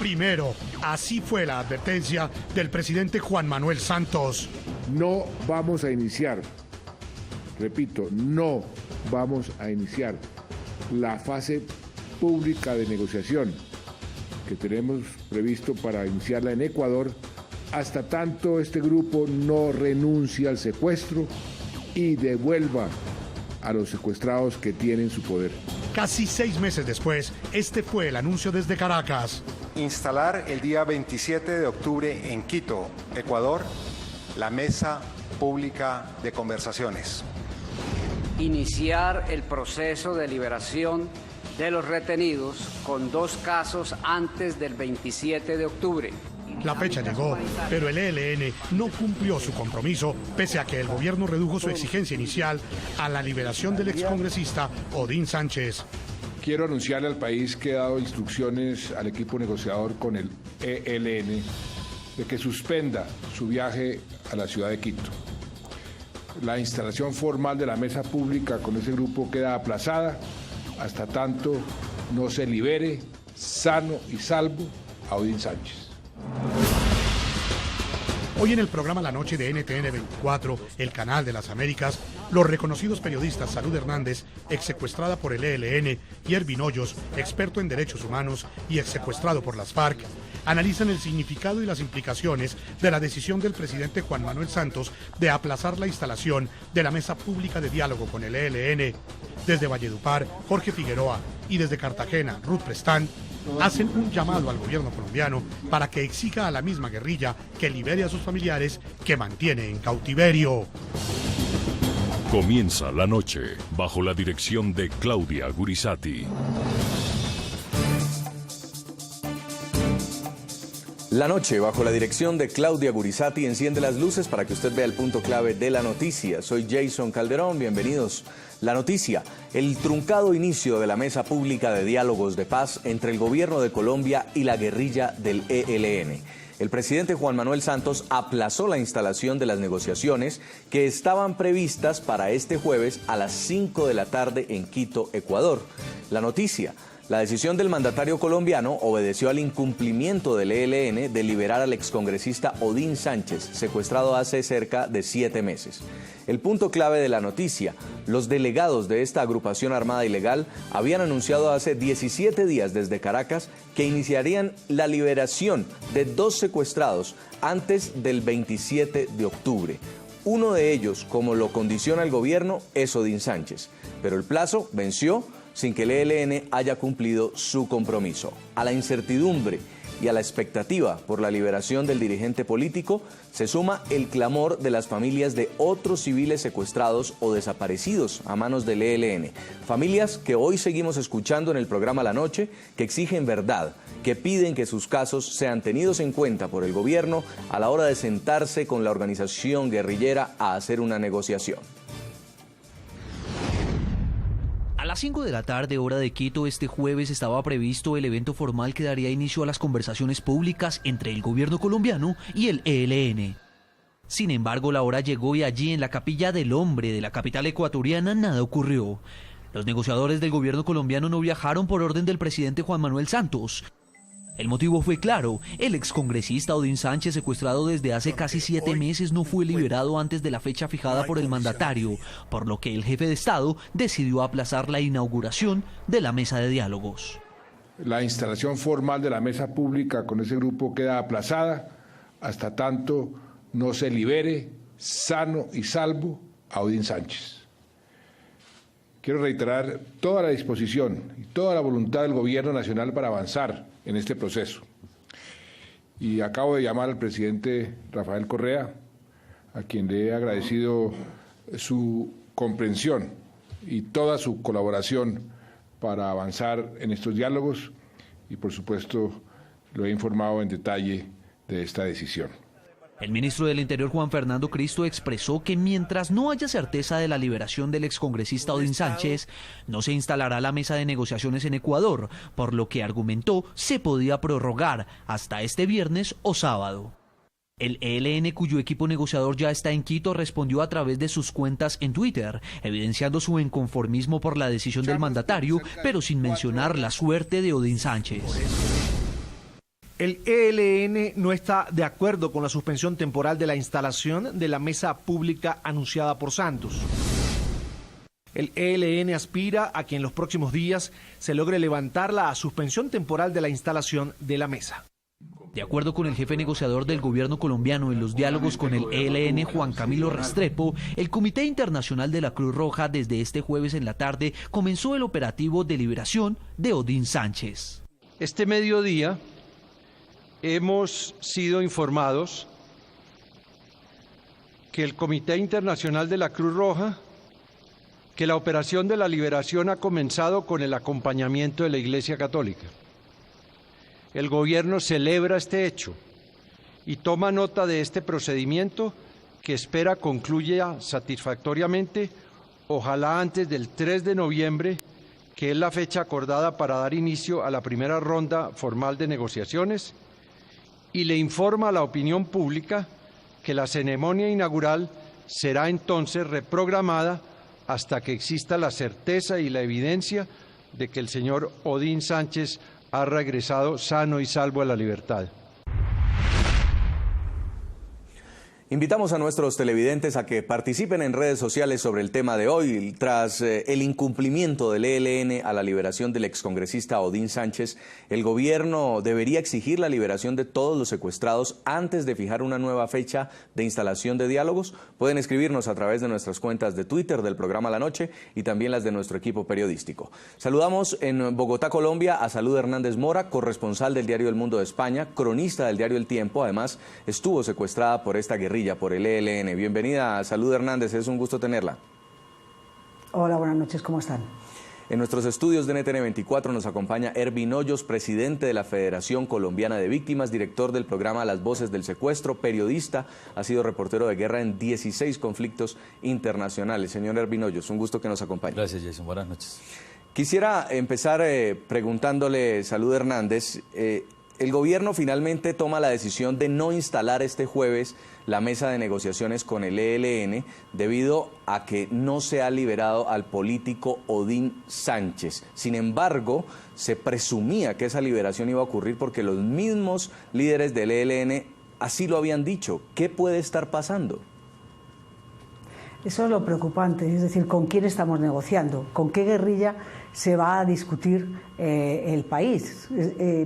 primero. Así fue la advertencia del presidente Juan Manuel Santos. No vamos a iniciar, repito, no vamos a iniciar la fase pública de negociación que tenemos previsto para iniciarla en Ecuador hasta tanto este grupo no renuncie al secuestro y devuelva a los secuestrados que tienen su poder. Casi 6 meses después, este fue el anuncio desde Caracas. Instalar el día 27 de octubre en Quito, Ecuador, la Mesa Pública de Conversaciones. Iniciar el proceso de liberación de los retenidos con 2 casos antes del 27 de octubre. La fecha llegó, pero el ELN no cumplió su compromiso, pese a que el gobierno redujo su exigencia inicial a la liberación del excongresista Odín Sánchez. Quiero anunciarle al país que he dado instrucciones al equipo negociador con el ELN de que suspenda su viaje a la ciudad de Quito. La instalación formal de la mesa pública con ese grupo queda aplazada hasta tanto no se libere sano y salvo a Odín Sánchez. Hoy en el programa La Noche de NTN 24, el canal de las Américas, los reconocidos periodistas Salud Hernández, exsecuestrada por el ELN, y Ervin Hoyos, experto en derechos humanos y exsecuestrado por las FARC, analizan el significado y las implicaciones de la decisión del presidente Juan Manuel Santos de aplazar la instalación de la mesa pública de diálogo con el ELN. Desde Valledupar, Jorge Figueroa, y desde Cartagena, Ruth Prestán, hacen un llamado al gobierno colombiano para que exija a la misma guerrilla que libere a sus familiares que mantiene en cautiverio. Comienza la noche bajo la dirección de Claudia Gurisati. La noche, bajo la dirección de Claudia Gurisati, enciende las luces para que usted vea el punto clave de la noticia. Soy Jason Calderón, bienvenidos. La noticia, el truncado inicio de la mesa pública de diálogos de paz entre el gobierno de Colombia y la guerrilla del ELN. El presidente Juan Manuel Santos aplazó la instalación de las negociaciones que estaban previstas para este jueves a las 5 de la tarde en Quito, Ecuador. La noticia, la decisión del mandatario colombiano obedeció al incumplimiento del ELN de liberar al excongresista Odín Sánchez, secuestrado hace cerca de 7 meses. El punto clave de la noticia, los delegados de esta agrupación armada ilegal habían anunciado hace 17 días desde Caracas que iniciarían la liberación de 2 secuestrados antes del 27 de octubre. Uno de ellos, como lo condiciona el gobierno, es Odín Sánchez, pero el plazo venció sin que el ELN haya cumplido su compromiso. A la incertidumbre y a la expectativa por la liberación del dirigente político se suma el clamor de las familias de otros civiles secuestrados o desaparecidos a manos del ELN. Familias que hoy seguimos escuchando en el programa La Noche, que exigen verdad, que piden que sus casos sean tenidos en cuenta por el gobierno a la hora de sentarse con la organización guerrillera a hacer una negociación. A las 5 de la tarde, hora de Quito, este jueves estaba previsto el evento formal que daría inicio a las conversaciones públicas entre el gobierno colombiano y el ELN. Sin embargo, la hora llegó y allí en la Capilla del Hombre de la capital ecuatoriana nada ocurrió. Los negociadores del gobierno colombiano no viajaron por orden del presidente Juan Manuel Santos. El motivo fue claro: el excongresista Odín Sánchez, secuestrado desde hace casi 7 meses, no fue liberado antes de la fecha fijada por el mandatario, por lo que el jefe de Estado decidió aplazar la inauguración de la mesa de diálogos. La instalación formal de la mesa pública con ese grupo queda aplazada hasta tanto no se libere sano y salvo a Odín Sánchez. Quiero reiterar toda la disposición y toda la voluntad del Gobierno Nacional para avanzar en este proceso. Y acabo de llamar al presidente Rafael Correa, a quien le he agradecido su comprensión y toda su colaboración para avanzar en estos diálogos, y por supuesto lo he informado en detalle de esta decisión. El ministro del Interior, Juan Fernando Cristo, expresó que mientras no haya certeza de la liberación del excongresista Odín Sánchez, no se instalará la mesa de negociaciones en Ecuador, por lo que argumentó se podía prorrogar hasta este viernes o sábado. El ELN, cuyo equipo negociador ya está en Quito, respondió a través de sus cuentas en Twitter, evidenciando su inconformismo por la decisión del mandatario, pero sin mencionar la suerte de Odín Sánchez. El ELN no está de acuerdo con la suspensión temporal de la instalación de la mesa pública anunciada por Santos. El ELN aspira a que en los próximos días se logre levantar la suspensión temporal de la instalación de la mesa. De acuerdo con el jefe negociador del gobierno colombiano en los diálogos con el ELN, Juan Camilo Restrepo, el Comité Internacional de la Cruz Roja desde este jueves en la tarde comenzó el operativo de liberación de Odín Sánchez. Este mediodía hemos sido informados que el Comité Internacional de la Cruz Roja, que la operación de la liberación ha comenzado con el acompañamiento de la Iglesia Católica. El gobierno celebra este hecho y toma nota de este procedimiento que espera concluya satisfactoriamente, ojalá antes del 3 de noviembre, que es la fecha acordada para dar inicio a la primera ronda formal de negociaciones, y le informa a la opinión pública que la ceremonia inaugural será entonces reprogramada hasta que exista la certeza y la evidencia de que el señor Odín Sánchez ha regresado sano y salvo a la libertad. Invitamos a nuestros televidentes a que participen en redes sociales sobre el tema de hoy. Tras el incumplimiento del ELN a la liberación del excongresista Odín Sánchez, el gobierno debería exigir la liberación de todos los secuestrados antes de fijar una nueva fecha de instalación de diálogos. Pueden escribirnos a través de nuestras cuentas de Twitter del programa La Noche y también las de nuestro equipo periodístico. Saludamos en Bogotá, Colombia, a Salud Hernández Mora, corresponsal del diario El Mundo de España, cronista del diario El Tiempo. Además, estuvo secuestrada por esta guerrilla, por el ELN. Bienvenida, Salud Hernández, es un gusto tenerla. Hola, buenas noches, ¿cómo están? En nuestros estudios de NTN 24 nos acompaña Ervin Hoyos, presidente de la Federación Colombiana de Víctimas, director del programa Las Voces del Secuestro, periodista, ha sido reportero de guerra en 16 conflictos internacionales. Señor Ervin Hoyos, un gusto que nos acompañe. Gracias, Jason, buenas noches. Quisiera empezar preguntándole, Salud Hernández, el gobierno finalmente toma la decisión de no instalar este jueves la mesa de negociaciones con el ELN debido a que no se ha liberado al político Odín Sánchez. Sin embargo, se presumía que esa liberación iba a ocurrir porque los mismos líderes del ELN así lo habían dicho. ¿Qué puede estar pasando? Eso es lo preocupante, es decir, ¿con quién estamos negociando? ¿Con qué guerrilla se va a discutir el país?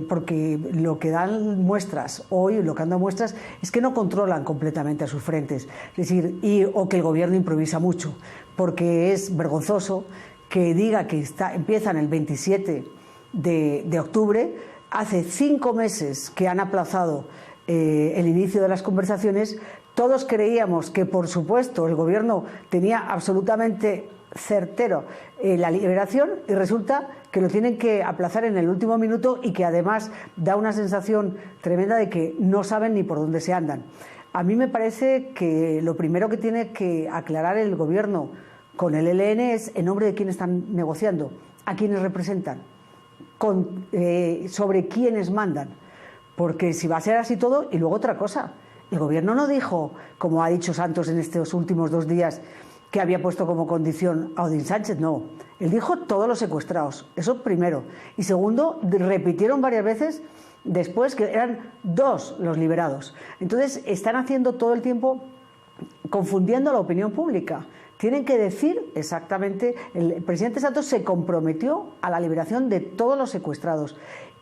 Porque lo que dan muestras hoy, lo que han dado muestras, es que no controlan completamente a sus frentes, es decir, o que el gobierno improvisa mucho, porque es vergonzoso que diga que empiezan el 27 de octubre, hace 5 meses que han aplazado el inicio de las conversaciones. Todos creíamos que, por supuesto, el gobierno tenía absolutamente certero la liberación y resulta que lo tienen que aplazar en el último minuto y que además da una sensación tremenda de que no saben ni por dónde se andan. A mí me parece que lo primero que tiene que aclarar el gobierno con el ELN es en nombre de quién están negociando, a quiénes representan, sobre quiénes mandan, porque si va a ser así todo. Y luego otra cosa, el gobierno no dijo, como ha dicho Santos en estos últimos 2 días, que había puesto como condición a Odín Sánchez. No, él dijo todos los secuestrados, eso primero. Y segundo, repitieron varias veces después que eran 2 los liberados. Entonces están haciendo todo el tiempo, confundiendo a la opinión pública. Tienen que decir exactamente, el presidente Santos se comprometió a la liberación de todos los secuestrados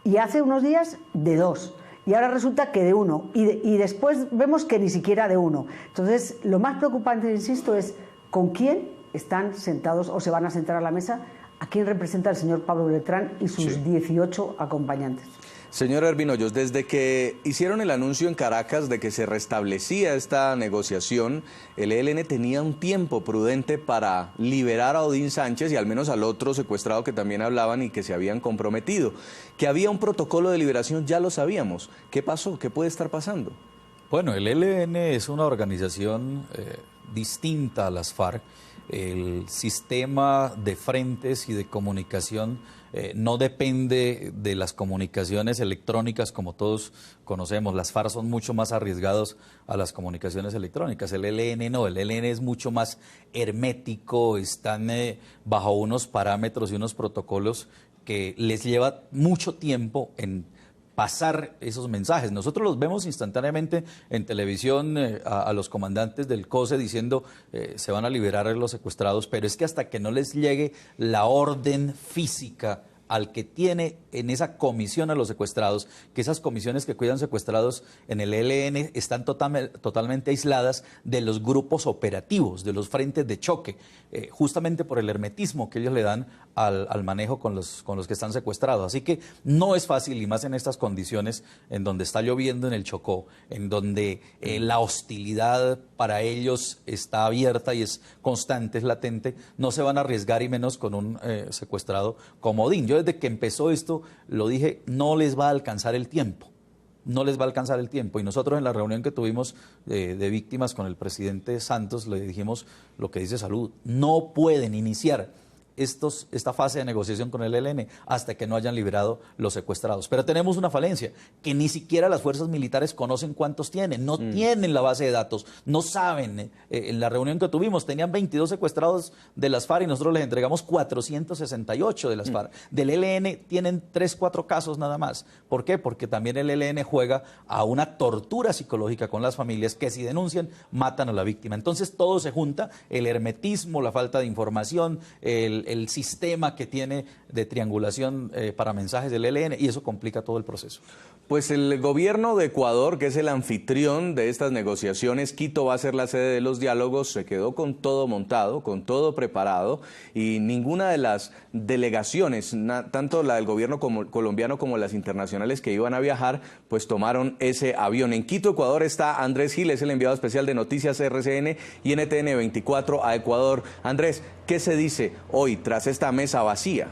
y hace unos días de 2. Y ahora resulta que de 1, y después vemos que ni siquiera de 1. Entonces, lo más preocupante, insisto, es con quién están sentados o se van a sentar a la mesa, a quién representa el señor Pablo Beltrán y sus 18 acompañantes. Señor Ervin Hoyos, desde que hicieron el anuncio en Caracas de que se restablecía esta negociación, el ELN tenía un tiempo prudente para liberar a Odín Sánchez y al menos al otro secuestrado que también hablaban y que se habían comprometido. Que había un protocolo de liberación, ya lo sabíamos. ¿Qué pasó? ¿Qué puede estar pasando? Bueno, el ELN es una organización distinta a las FARC. El sistema de frentes y de comunicación no depende de las comunicaciones electrónicas como todos conocemos. Las FARC son mucho más arriesgados a las comunicaciones electrónicas. El ELN no, el ELN es mucho más hermético, están bajo unos parámetros y unos protocolos que les lleva mucho tiempo en pasar esos mensajes. Nosotros los vemos instantáneamente en televisión a los comandantes del COSE diciendo se van a liberar a los secuestrados, pero es que hasta que no les llegue la orden física al que tiene en esa comisión a los secuestrados, que esas comisiones que cuidan secuestrados en el ELN están totalmente aisladas de los grupos operativos, de los frentes de choque, justamente por el hermetismo que ellos le dan al manejo con los que están secuestrados. Así que no es fácil, y más en estas condiciones en donde está lloviendo en el Chocó, en donde la hostilidad para ellos está abierta y es constante, es latente, no se van a arriesgar, y menos con un secuestrado como Odín. Yo desde que empezó esto lo dije, no les va a alcanzar el tiempo. No les va a alcanzar el tiempo. Y nosotros en la reunión que tuvimos de víctimas con el presidente Santos le dijimos lo que dice Salud: no pueden iniciar esta fase de negociación con el ELN hasta que no hayan liberado los secuestrados. Pero tenemos una falencia, que ni siquiera las fuerzas militares conocen cuántos tienen, no tienen la base de datos, no saben. En la reunión que tuvimos tenían 22 secuestrados de las FARC y nosotros les entregamos 468 de las FARC. Del ELN tienen 3-4 casos nada más. ¿Por qué? Porque también el ELN juega a una tortura psicológica con las familias, que si denuncian matan a la víctima. Entonces todo se junta, el hermetismo, la falta de información, el sistema que tiene de triangulación para mensajes del ELN, y eso complica todo el proceso. Pues el gobierno de Ecuador, que es el anfitrión de estas negociaciones, Quito va a ser la sede de los diálogos, se quedó con todo montado, con todo preparado, y ninguna de las delegaciones, tanto la del gobierno colombiano como las internacionales que iban a viajar, pues tomaron ese avión. En Quito, Ecuador, está Andrés Gil, es el enviado especial de Noticias RCN y NTN 24 a Ecuador. Andrés, ¿qué se dice hoy tras esta mesa vacía?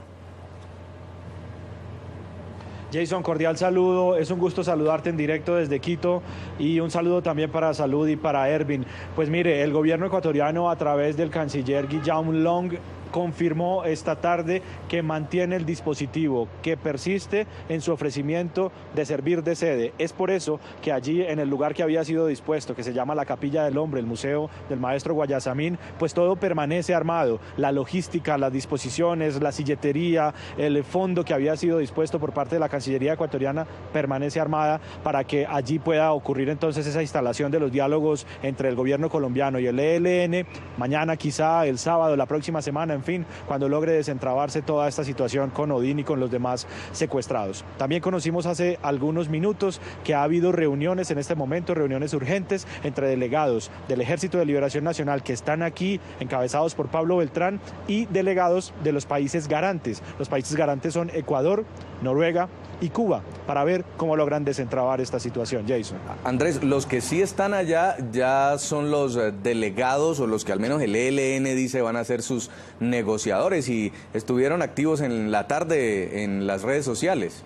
Jason, cordial saludo, es un gusto saludarte en directo desde Quito, y un saludo también para Salud y para Ervin. Pues mire, el gobierno ecuatoriano, a través del canciller Guillaume Long, confirmó esta tarde que mantiene el dispositivo, que persiste en su ofrecimiento de servir de sede. Es por eso que allí, en el lugar que había sido dispuesto, que se llama la Capilla del Hombre, el Museo del Maestro Guayasamín, pues todo permanece armado. La logística, las disposiciones, la silletería, el fondo que había sido dispuesto por parte de la Cancillería ecuatoriana permanece armada para que allí pueda ocurrir entonces esa instalación de los diálogos entre el gobierno colombiano y el ELN, mañana, quizá el sábado, la próxima semana, en fin, cuando logre desentrabarse toda esta situación con Odín y con los demás secuestrados. También conocimos hace algunos minutos que ha habido reuniones en este momento, reuniones urgentes entre delegados del Ejército de Liberación Nacional que están aquí, encabezados por Pablo Beltrán, y delegados de los países garantes. Los países garantes son Ecuador, Noruega y Cuba, para ver cómo logran desentrabar esta situación. Jason. Andrés, los que sí están allá ya son los delegados, o los que al menos el ELN dice van a ser sus negociadores, y estuvieron activos en la tarde en las redes sociales.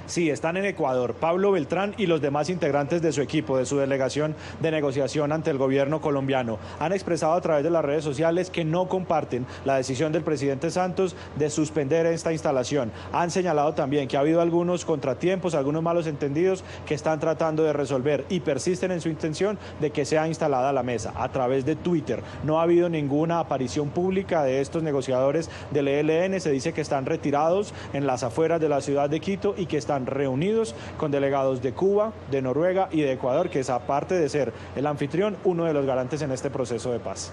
Sí, están en Ecuador, Pablo Beltrán y los demás integrantes de su equipo, de su delegación de negociación ante el gobierno colombiano. Han expresado a través de las redes sociales que no comparten la decisión del presidente Santos de suspender esta instalación. Han señalado también que ha habido algunos contratiempos, algunos malos entendidos que están tratando de resolver, y persisten en su intención de que sea instalada la mesa a través de Twitter. No ha habido ninguna aparición pública de estos negociadores del ELN. Se dice que están retirados en las afueras de la ciudad de Quito y que están reunidos con delegados de Cuba, de Noruega y de Ecuador, que es, aparte de ser el anfitrión, uno de los garantes en este proceso de paz.